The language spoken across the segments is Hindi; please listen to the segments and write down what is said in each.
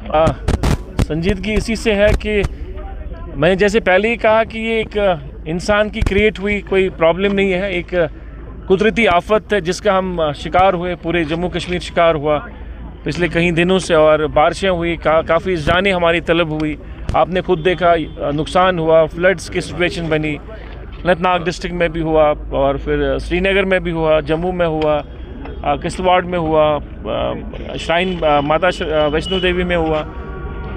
संजीदगी इसी से है कि मैंने जैसे पहले ही कहा कि ये एक इंसान की क्रिएट हुई कोई प्रॉब्लम नहीं है, एक कुदरती आफत है जिसका हम शिकार हुए, पूरे जम्मू कश्मीर शिकार हुआ पिछले कई दिनों से। और बारिशें हुई, काफ़ी जानें हमारी तलब हुई, आपने खुद देखा नुकसान हुआ, फ्लड्स की सिचुएशन बनी, अनंतनाग डिस्ट्रिक्ट में भी हुआ और फिर श्रीनगर में भी हुआ, जम्मू में हुआ, किश्तवाड़ में हुआ, श्राइन माता वैष्णो देवी में हुआ,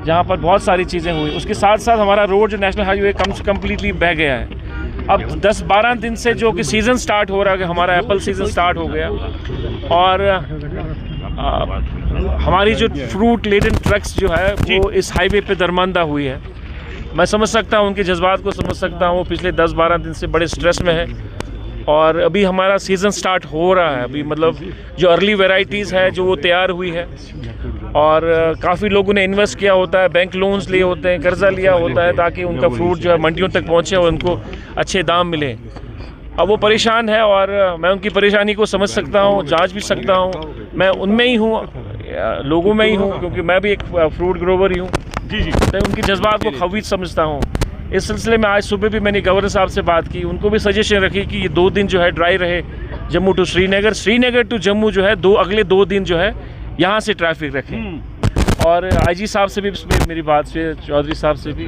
जहाँ पर बहुत सारी चीज़ें हुई। उसके साथ साथ हमारा रोड जो नेशनल हाईवे कम्प्लीटली बह गया है। अब 10-12 दिन से जो कि सीज़न स्टार्ट हो रहा है, हमारा एप्पल सीज़न स्टार्ट हो गया और हमारी जो फ्रूट लेडन ट्रक्स जो है वो इस हाईवे पे दरमंदा हुई है। मैं समझ सकता हूँ, उनके जज्बात को समझ सकता हूँ, वो पिछले 10-12 दिन से बड़े स्ट्रेस में है और अभी हमारा सीज़न स्टार्ट हो रहा है। अभी मतलब जो अर्ली वैरायटीज़ है जो वो तैयार हुई है और काफ़ी लोगों ने इन्वेस्ट किया होता है, बैंक लोन्स लिए होते हैं, कर्जा लिया होता है ताकि उनका फ्रूट जो है मंडियों तक पहुँचे और उनको अच्छे दाम मिले। अब वो परेशान है और मैं उनकी परेशानी को समझ सकता हूँ, जांच भी सकता हूँ। मैं उनमें ही हूँ, लोगों में ही हूँ, क्योंकि मैं भी एक फ्रूट ग्रोवर ही हूँ। जी, तो उनकी जज्बात को खवीज समझता हूँ। इस सिलसिले में आज सुबह भी मैंने गवर्नर साहब से बात की, उनको भी सजेशन रखी कि ये 2 दिन जो है ड्राई रहे, जम्मू टू श्रीनगर टू जम्मू जो है अगले 2 दिन जो है यहाँ से ट्रैफिक रखें। और आईजी साहब से भी मेरी बात हुई, चौधरी साहब से भी,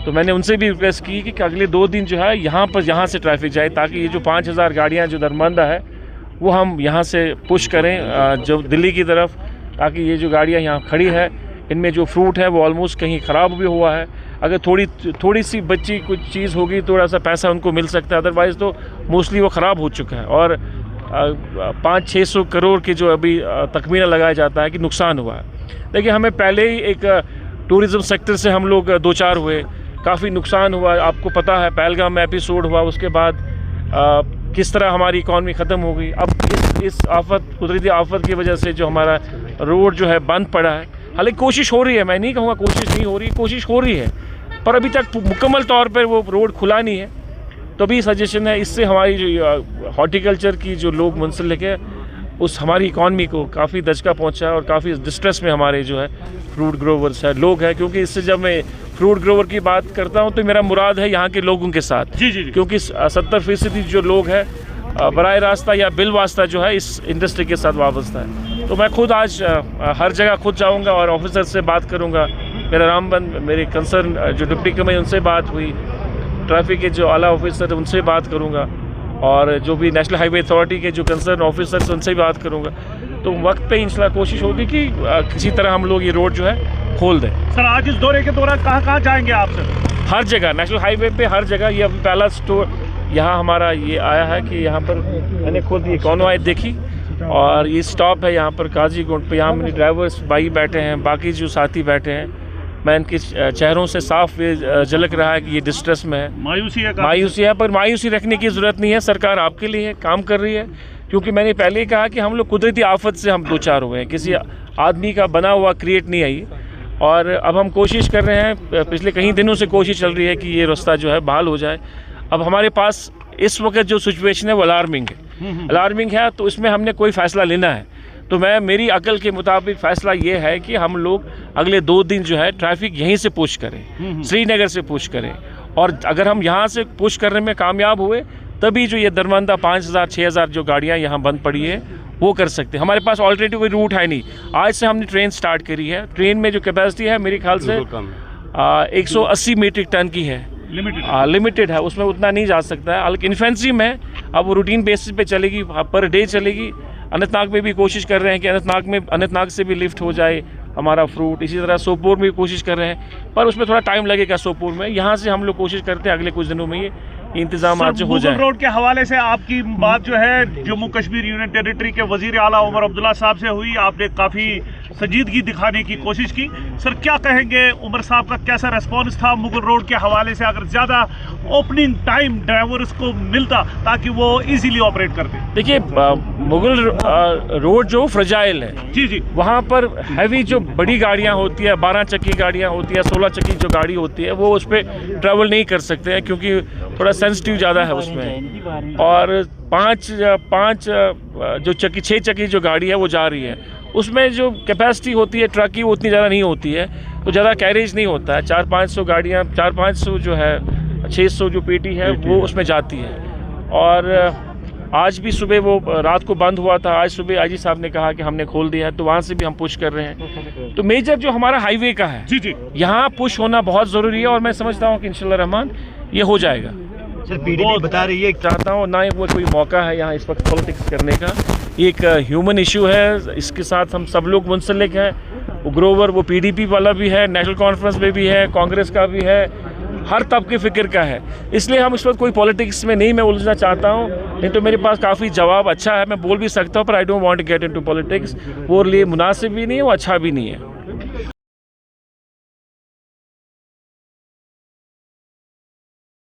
तो मैंने उनसे भी रिक्वेस्ट की कि अगले 2 दिन जो है यहाँ से ट्रैफिक जाए ताकि ये जो 5000 गाड़ियाँ जो दरमंदा है वो हम यहाँ से पुश करें जो दिल्ली की तरफ, ताकि ये जो गाड़ियाँ यहाँ खड़ी है इनमें जो फ्रूट है वो ऑलमोस्ट कहीं ख़राब भी हुआ है। अगर थोड़ी सी बच्ची कुछ चीज़ होगी, थोड़ा सा पैसा उनको मिल सकता है, अदरवाइज़ तो मोस्टली वो ख़राब हो चुका है। और 500-600 करोड़ की जो अभी तखमीना लगाया जाता है कि नुकसान हुआ है। देखिए, हमें पहले ही एक टूरिज़म सेक्टर से हम लोग 2-4 हुए, काफ़ी नुकसान हुआ। आपको पता है पहलगाम में एपिसोड हुआ, उसके बाद किस तरह हमारी इकॉनमी ख़त्म हो गई। अब इस कुदरती आफत की वजह से जो हमारा रोड जो है बंद पड़ा है, हालांकि कोशिश हो रही है, मैं नहीं कहूँगा कोशिश नहीं हो रही, कोशिश हो रही है, पर अभी तक मुकम्मल तौर पर वो रोड खुला नहीं है। तो भी सजेशन है, इससे हमारी जो हॉर्टिकल्चर की जो लोग मुंसलिक है उस हमारी इकॉनमी को काफ़ी दचका पहुंचा है और काफ़ी डिस्ट्रेस में हमारे जो है फ्रूट ग्रोवर्स है लोग हैं। क्योंकि इससे जब मैं फ्रूट ग्रोवर की बात करता हूं तो मेरा मुराद है यहाँ के लोगों के साथ। जी। क्योंकि 70% जो लोग हैं बराह रास्ता या बिल वास्ता जो है इस इंडस्ट्री के साथ वाबस्ता है। तो मैं खुद आज हर जगह खुद जाऊँगा और ऑफिसर से बात करूँगा। मेरा रामबन मेरे कंसर्न जो डिप्टी कमिश्नर उनसे बात हुई, ट्रैफिक के जो आला ऑफिसर उनसे बात करूँगा और जो भी नेशनल हाईवे अथॉरिटी के जो कंसर्न ऑफिसर्स उनसे भी बात करूँगा। तो वक्त पे इंशाल्लाह कोशिश होगी कि किसी तरह हम लोग ये रोड जो है खोल दें। सर, आज इस दौरे के दौरान कहाँ जाएंगे आप सर? हर जगह नेशनल हाईवे पे हर जगह। ये अभी पहला स्टोर यहाँ हमारा ये आया है कि यहाँ पर मैंने खुद ये कॉन्वॉय देखी और ये स्टॉप है यहाँ पर काजीगुंड पे। यहाँ मेरे ड्राइवर्स भाई बैठे हैं, बाकी जो साथी बैठे हैं, मैं इनके चेहरों से साफ झलक रहा है कि ये डिस्ट्रेस में है, मायूसी है। पर मायूसी रखने की ज़रूरत नहीं है, सरकार आपके लिए काम कर रही है। क्योंकि मैंने पहले ही कहा कि हम लोग कुदरती आफत से हम 2-4 हुए हैं, किसी आदमी का बना हुआ क्रिएट नहीं आई। और अब हम कोशिश कर रहे हैं, पिछले कई दिनों से कोशिश चल रही है कि ये रास्ता जो है बहाल हो जाए। अब हमारे पास इस वक्त जो सिचुएशन है वो अलार्मिंग है, तो इसमें हमने कोई फ़ैसला लेना है। तो मेरी अकल के मुताबिक फ़ैसला ये है कि हम लोग अगले 2 दिन जो है ट्रैफिक यहीं से पुश करें, श्रीनगर से पुश करें। और अगर हम यहाँ से पुश करने में कामयाब हुए तभी जो ये दरमंदा 5000-6000 जो गाड़ियाँ यहाँ बंद पड़ी है वो कर सकते हैं। हमारे पास ऑल्टरनेटिव कोई रूट है नहीं। आज से हमने ट्रेन स्टार्ट करी है। ट्रेन में जो कैपेसिटी है मेरे ख्याल से 180 मीट्रिक टन की है, लिमिटेड है, उसमें उतना नहीं जा सकता है। हालांकि इन्फेंट्री में अब वो रूटीन बेसिस पे चलेगी, पर डे चलेगी। अनंतनाग में भी कोशिश कर रहे हैं कि अनंतनाग से भी लिफ्ट हो जाए हमारा फ्रूट। इसी तरह सोपोर में भी कोशिश कर रहे हैं, पर उसमें थोड़ा टाइम लगेगा सोपोर में। यहाँ से हम लोग कोशिश करते हैं अगले कुछ दिनों में ये इंतजाम आज हो जाए। रोड के हवाले से आपकी बात जो है जम्मू कश्मीर यूनियन टेरिटरी के वजीर आला उमर अब्दुल्ला साहब से हुई, आपने काफ़ी संजीदगी दिखाने की कोशिश की। सर, क्या कहेंगे, उमर साहब का कैसा रेस्पॉन्स था मुगल रोड के हवाले से? अगर ज़्यादा ओपनिंग टाइम ड्राइवर्स को मिलता ताकि वो इजीली ऑपरेट करते। देखिए, मुगल रोड जो फ्रजाइल है, जी, वहाँ पर हैवी जो बड़ी गाड़ियाँ होती है, 12 चक्की गाड़ियाँ होती है, 16 चक्की जो गाड़ी होती है, वो उस पर ट्रैवल नहीं कर सकते हैं क्योंकि थोड़ा सेंसिटिव ज़्यादा है उसमें। और 5 जो चक्की 6 चक्की जो गाड़ी है वो जा रही है, उसमें जो कैपेसिटी होती है ट्रक की वो उतनी ज़्यादा नहीं होती है, तो ज़्यादा कैरेज नहीं होता है। 400-500 गाड़ियाँ, 400-500 जो है 600 जो पेटी है वो उसमें जाती है। और आज भी सुबह वो रात को बंद हुआ था, आज सुबह आईजी साहब ने कहा कि हमने खोल दिया है, तो वहाँ से भी हम पुश कर रहे हैं। तो मेजर जो हमारा हाईवे का है जी यहाँ पुश होना बहुत ज़रूरी है और मैं समझता हूँ कि इंशाल्लाह रहमान ये हो जाएगा। सर पीडीपी बता रही है, चाहता हूँ ना वो कोई मौका है यहाँ इस वक्त पॉलिटिक्स करने का, एक ह्यूमन इशू है, इसके साथ हम सब लोग मुंसलिक हैं। वो ग्रोवर वो पीडीपी वाला भी है, नेशनल कॉन्फ्रेंस में भी है, कांग्रेस का भी है, हर तबके फिक्र का है, इसलिए हम इस वक्त कोई पॉलिटिक्स में नहीं मैं उलझना चाहता हूँ। नहीं तो मेरे पास काफ़ी जवाब अच्छा है, मैं बोल भी सकता हूँ, पर I don't want to get into politics. वो लिए मुनासिब भी नहीं है, वो अच्छा भी नहीं है।